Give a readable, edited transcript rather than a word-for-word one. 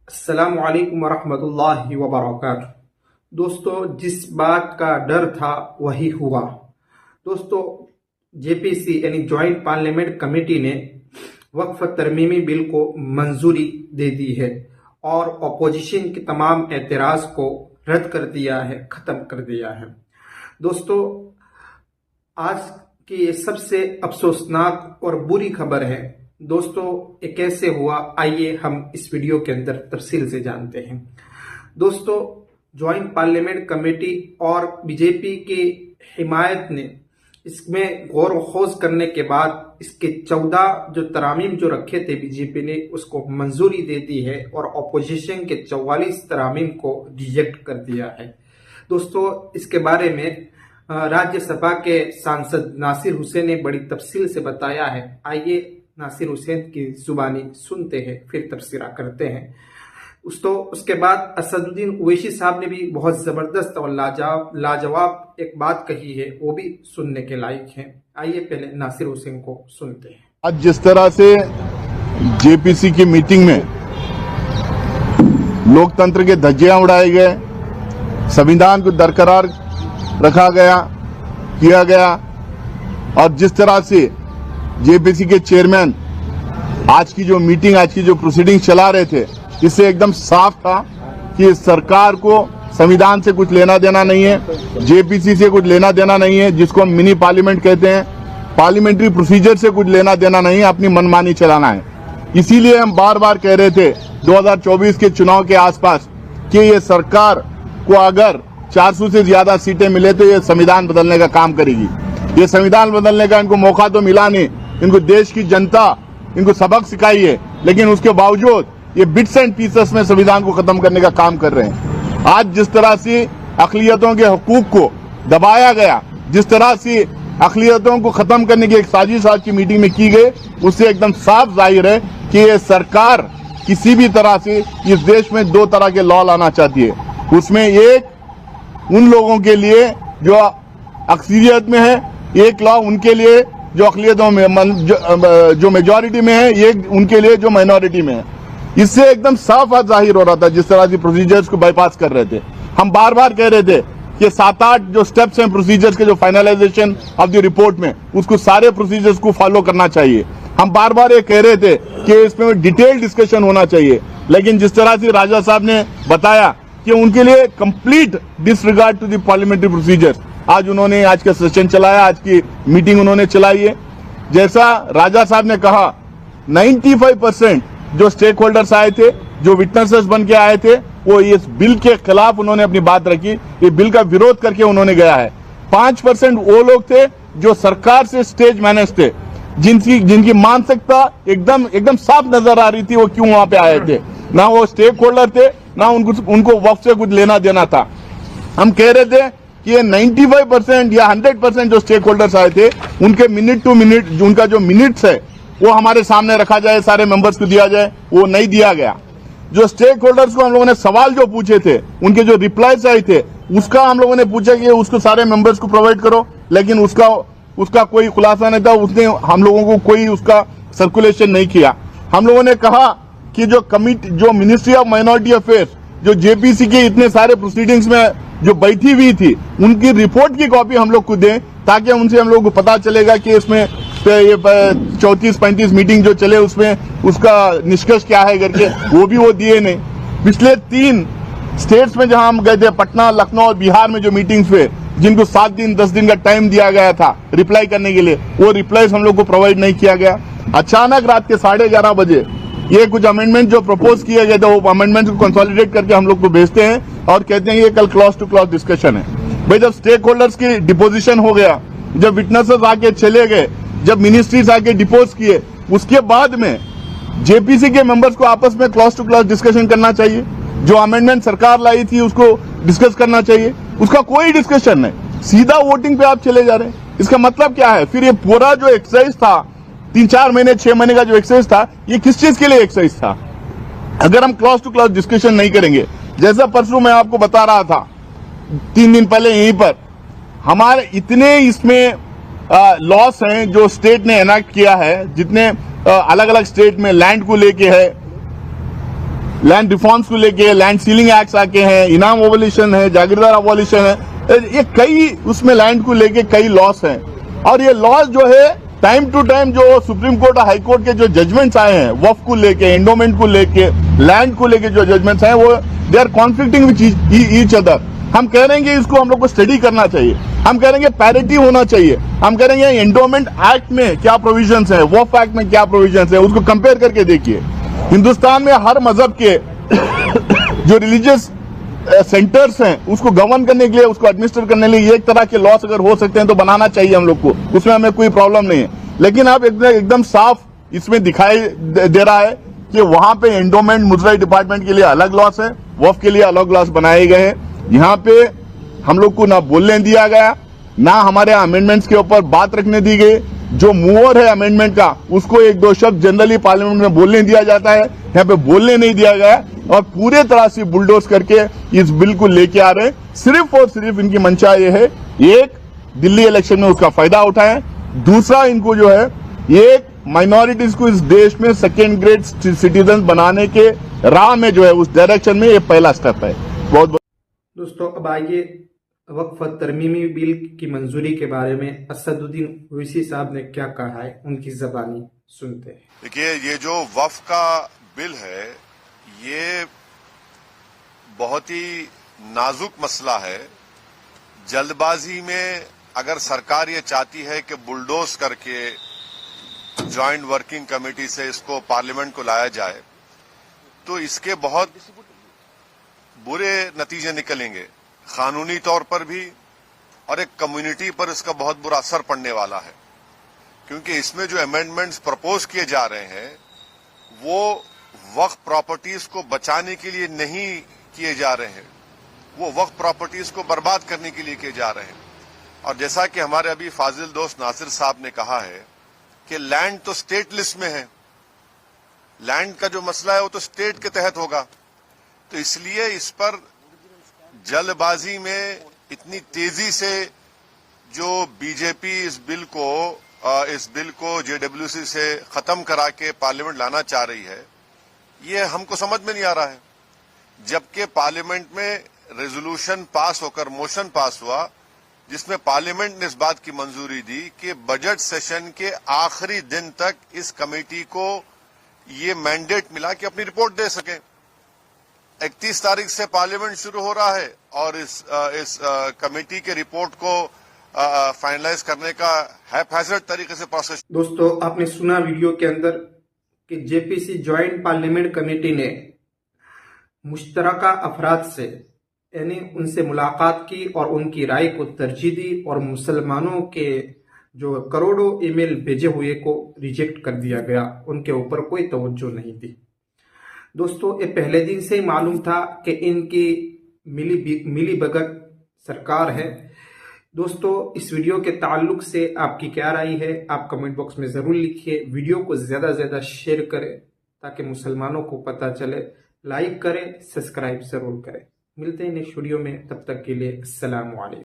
अस्सलामु अलैकुम वरहमतुल्लाहि वबरकातुह। दोस्तों, जिस बात का डर था वही हुआ। दोस्तों, जेपीसी यानी जॉइंट पार्लियामेंट कमेटी ने वक्फ तरमीमी बिल को मंजूरी दे दी है और अपोजिशन के तमाम एतराज को रद्द कर दिया है, खत्म कर दिया है। दोस्तों, आज की ये सबसे अफसोसनाक और बुरी खबर है। दोस्तों, ये कैसे हुआ, आइए हम इस वीडियो के अंदर तफसील से जानते हैं। दोस्तों, ज्वाइंट पार्लियामेंट कमेटी और बीजेपी की हिमायत ने इसमें गौर खोज करने के बाद इसके 14 जो तरामीम जो रखे थे बीजेपी ने उसको मंजूरी दे दी है और अपोजिशन के 44 तरामीम को रिजेक्ट कर दिया है। दोस्तों, इसके बारे में राज्यसभा के सांसद नासिर हुसैन ने बड़ी तफसील से बताया है। आइए नासिर हुसैन की जुबानी सुनते हैं, फिर तफसीरा करते हैं। उसके बाद असदुद्दीन ओवैसी साहब ने भी बहुत जबरदस्त और लाजवाब एक बात कही है, वो भी सुनने के लायक है। आइए पहले नासिर हुसैन को सुनते हैं। आज जिस तरह से जेपीसी की मीटिंग में लोकतंत्र के धज्जियां उड़ाए गए, संविधान को बरकरार रखा गया, किया गया, और जिस तरह से जेपीसी के चेयरमैन आज की जो मीटिंग, आज की जो प्रोसीडिंग चला रहे थे, इससे एकदम साफ था कि सरकार को संविधान से कुछ लेना देना नहीं है, जेपीसी से कुछ लेना देना नहीं है, जिसको हम मिनी पार्लियामेंट कहते हैं, पार्लियामेंट्री प्रोसीजर से कुछ लेना देना नहीं है, अपनी मनमानी चलाना है। इसीलिए हम बार बार कह रहे थे 2024 के चुनाव के आसपास कि ये सरकार को अगर 400 से ज्यादा सीटें मिले तो ये संविधान बदलने का काम करेगी। ये संविधान बदलने का इनको मौका तो मिला नहीं, इनको देश की जनता इनको सबक सिखाई है, लेकिन उसके बावजूद ये बिट्स एंड पीसेस में संविधान को खत्म करने का काम कर रहे हैं। आज जिस तरह से अक़लियतों के हकूक को दबाया गया, जिस तरह से अक़लियतों को खत्म करने की एक साजिश आज की मीटिंग में की गई, उससे एकदम साफ जाहिर है कि ये सरकार किसी भी तरह से इस देश में दो तरह के लॉ लाना चाहती है। उसमें एक उन लोगों के लिए जो अक्सरियत में है, एक लॉ उनके लिए जो अक़लियतों में जो मेजॉरिटी में है, ये उनके लिए जो माइनॉरिटी में है। इससे एकदम साफ जाहिर हो रहा था जिस तरह से प्रोसीजर्स को बाईपास कर रहे थे। हम बार बार कह रहे थे कि 7-8 जो स्टेप्स हैं प्रोसीजर्स के, जो फाइनलाइजेशन ऑफ द रिपोर्ट में, उसको सारे प्रोसीजर्स को फॉलो करना चाहिए। हम बार बार ये कह रहे थे कि इसमें डिटेल डिस्कशन होना चाहिए, लेकिन जिस तरह से राजा साहब ने बताया कि उनके लिए complete disregard to the parliamentary procedure, आज उन्होंने आज का सेशन चलाया, आज की मीटिंग उन्होंने चलाई है। जैसा राजा साहब ने कहा, 95% जो स्टेक होल्डर्स आए थे, जो विटनेसेस बन के आए थे, वो इस बिल के खिलाफ उन्होंने अपनी बात रखी, ये बिल का विरोध करके उन्होंने गया है। 5% वो लोग थे जो सरकार से स्टेज मैनेज थे, जिनकी मानसिकता एकदम साफ नजर आ रही थी वो क्यों वहां पे आए थे। ना वो स्टेक होल्डर थे, ना उनको वक्त से कुछ लेना देना था। हम कह रहे थे कि ये 95% या 100% जो स्टेक होल्डर्स आए थे, उनके मिनट टू मिनट उनका जो मिनट्स है वो हमारे सामने रखा जाए, सारे मेंबर्स को दिया जाए। वो नहीं दिया गया। जो स्टेक होल्डर्स को हम लोगों ने सवाल जो पूछे थे, उनके जो रिप्लाईज आए थे, उसका हम लोगों ने पूछा कि उसको सारे मेंबर्स को प्रोवाइड करो, लेकिन उसका कोई खुलासा नहीं था। उसने हम लोगों को कोई उसका सर्कुलेशन नहीं किया। हम लोगों ने कहा कि जो मिनिस्ट्री ऑफ माइनॉरिटी अफेयर्स, जो जेपीसी के इतने सारे प्रोसीडिंग्स में जो बैठी हुई थी, उनकी रिपोर्ट की कॉपी हम लोग को दें, ताकि उनसे हम लोग को पता चलेगा कि इसमें ये 34-35 मीटिंग जो चले उसमें उसका निष्कर्ष क्या है करके। वो भी वो दिए नहीं। पिछले 3 स्टेट्स में जहां हम गए थे, पटना, लखनऊ और बिहार में जो मीटिंग्स हुए, जिनको 7 दिन 10 दिन का टाइम दिया गया था रिप्लाई करने के लिए, वो रिप्लाईज हम लोग को प्रोवाइड नहीं किया गया। अचानक रात के 11:30 बजे ये कुछ अमेंडमेंट जो प्रपोज किए गए थे, वो अमेंडमेंट को कंसोलिडेट करके हम लोग को भेजते हैं और कहते हैं ये कल क्लॉज टू क्लॉज डिस्कशन है। भाई, जब स्टेक होल्डर्स की डिपोजिशन हो गया, जब विटनेसेस आके चले गए, जब मिनिस्ट्रीज आके डिपोज किए, उसके बाद में जेपीसी के मेंबर्स को आपस में क्लॉज टू क्लॉज डिस्कशन करना चाहिए। जो अमेंडमेंट सरकार लाई थी उसको डिस्कस करना चाहिए। उसका कोई डिस्कशन नहीं, सीधा वोटिंग पे आप चले जा रहे हैं। इसका मतलब क्या है? फिर ये पूरा जो एक्सरसाइज था, 3-4 महीने 6 महीने का जो एक्सरसाइज था, ये किस चीज के लिए एक्सरसाइज था? अगर हम क्लॉज टू क्लॉज डिस्कशन नहीं करेंगे, जैसा परसों मैं आपको बता रहा था 3 दिन पहले यहीं पर, हमारे इतने इसमें लॉस हैं जो स्टेट ने एनाक्ट किया है, जितने अलग अलग स्टेट में लैंड को लेके है, लैंड रिफॉर्म्स को लेके, लैंड सीलिंग एक्ट आके हैं, इनाम अबॉलिशन है, जागीरदार अबॉलिशन है, ये कई उसमें लैंड को लेके कई लॉस हैं। और ये लॉस जो है टाइम टू टाइम जो सुप्रीम कोर्ट और हाई कोर्ट के जो जजमेंट्स आए हैं वक्फ को लेके, एंडोमेंट को लेके, लैंड को लेके जो जजमेंट्स आए वो they are conflicting with each other. हम कह रहे हैं कि इसको हम लोग को स्टडी करना चाहिए, हम कह रहे हैं कि पैरिटी होना चाहिए, हम कह रहे हैं एंडोमेंट एक्ट में क्या प्रोविजंस है, वक्फ एक्ट में क्या प्रोविजंस है, उसको कंपेयर करके देखिए। हिंदुस्तान में हर मजहब के जो रिलीजियस सेंटर्स हैं उसको गवर्न करने के लिए, उसको एडमिनिस्टर करने के लिए एक तरह के लॉस अगर हो सकते हैं तो बनाना चाहिए हम लोग को, उसमें हमें कोई प्रॉब्लम नहीं है। लेकिन अब एकदम साफ इसमें दिखाई दे रहा है कि वहां पे एंडोमेंट मुजराई डिपार्टमेंट के लिए अलग लॉस है, वक्फ के लिए अलग लॉस बनाए गए हैं। यहाँ पे हम लोग को ना बोलने दिया गया, ना हमारे अमेंडमेंट्स के ऊपर बात रखने दी गई। जो मूवर है अमेंडमेंट का उसको एक दो शब्द जनरली पार्लियामेंट में बोलने दिया जाता है, यहाँ पे बोलने नहीं दिया गया और पूरे तरह से बुलडोज करके इस बिल को लेके आ रहे हैं। सिर्फ और सिर्फ इनकी मंशा ये है, एक दिल्ली इलेक्शन में उसका फायदा उठाएं, दूसरा इनको जो है एक माइनॉरिटीज को इस देश में सेकेंड ग्रेड सिटीजन बनाने के राह में जो है उस डायरेक्शन में ये पहला स्टेप है। बहुत दोस्तों अब आइए वक्फ तरमीमी बिल की मंजूरी के बारे में असदुद्दीन ओवैसी साहब ने क्या कहा है, उनकी जबानी सुनते हैं। देखिए, ये जो वक्फ का बिल है ये बहुत ही नाजुक मसला है। जल्दबाजी में अगर सरकार ये चाहती है कि बुलडोज करके जॉइंट वर्किंग कमेटी से इसको पार्लियामेंट को लाया जाए तो इसके बहुत बुरे नतीजे निकलेंगे, कानूनी तौर पर भी और एक कम्युनिटी पर इसका बहुत बुरा असर पड़ने वाला है। क्योंकि इसमें जो अमेंडमेंट्स प्रपोज किए जा रहे हैं वो वक्फ प्रॉपर्टीज को बचाने के लिए नहीं किए जा रहे हैं, वो वक्फ प्रॉपर्टीज को बर्बाद करने के लिए किए जा रहे हैं। और जैसा कि हमारे अभी फाजिल दोस्त नासिर साहब ने कहा है कि लैंड तो स्टेट लिस्ट में है, लैंड का जो मसला है वो तो स्टेट के तहत होगा, तो इसलिए इस पर जल्दबाजी में इतनी तेजी से जो बीजेपी इस बिल को जेडब्ल्यूसी से खत्म करा के पार्लियामेंट लाना चाह रही है, ये हमको समझ में नहीं आ रहा है। जबकि पार्लियामेंट में रेजोल्यूशन पास होकर मोशन पास हुआ जिसमें पार्लियामेंट ने इस बात की मंजूरी दी कि बजट सेशन के आखिरी दिन तक इस कमेटी को ये मैंडेट मिला कि अपनी रिपोर्ट दे सके। 31 तारीख से पार्लियामेंट शुरू हो रहा है और इस कमेटी के रिपोर्ट को फाइनलाइज करने का हैफेजर्ड तरीके से प्रोसेस। दोस्तों आपने सुना वीडियो के अंदर कि जेपीसी ज्वाइंट पार्लियामेंट कमेटी ने मुश्तरका अफराद से यानी उनसे मुलाकात की और उनकी राय को तरजीह दी और मुसलमानों के जो करोड़ों ईमेल भेजे हुए को रिजेक्ट कर दिया गया, उनके ऊपर कोई तवज्जो नहीं दी। दोस्तों ये पहले दिन से ही मालूम था कि इनकी मिली भगत सरकार है। दोस्तों इस वीडियो के ताल्लुक से आपकी क्या राय है आप कमेंट बॉक्स में ज़रूर लिखिए। वीडियो को ज़्यादा से ज़्यादा शेयर करें ताकि मुसलमानों को पता चले। लाइक करें, सब्सक्राइब ज़रूर करें। मिलते हैं नेक्स्ट वीडियो में, तब तक के लिए अस्सलाम वालेकुम।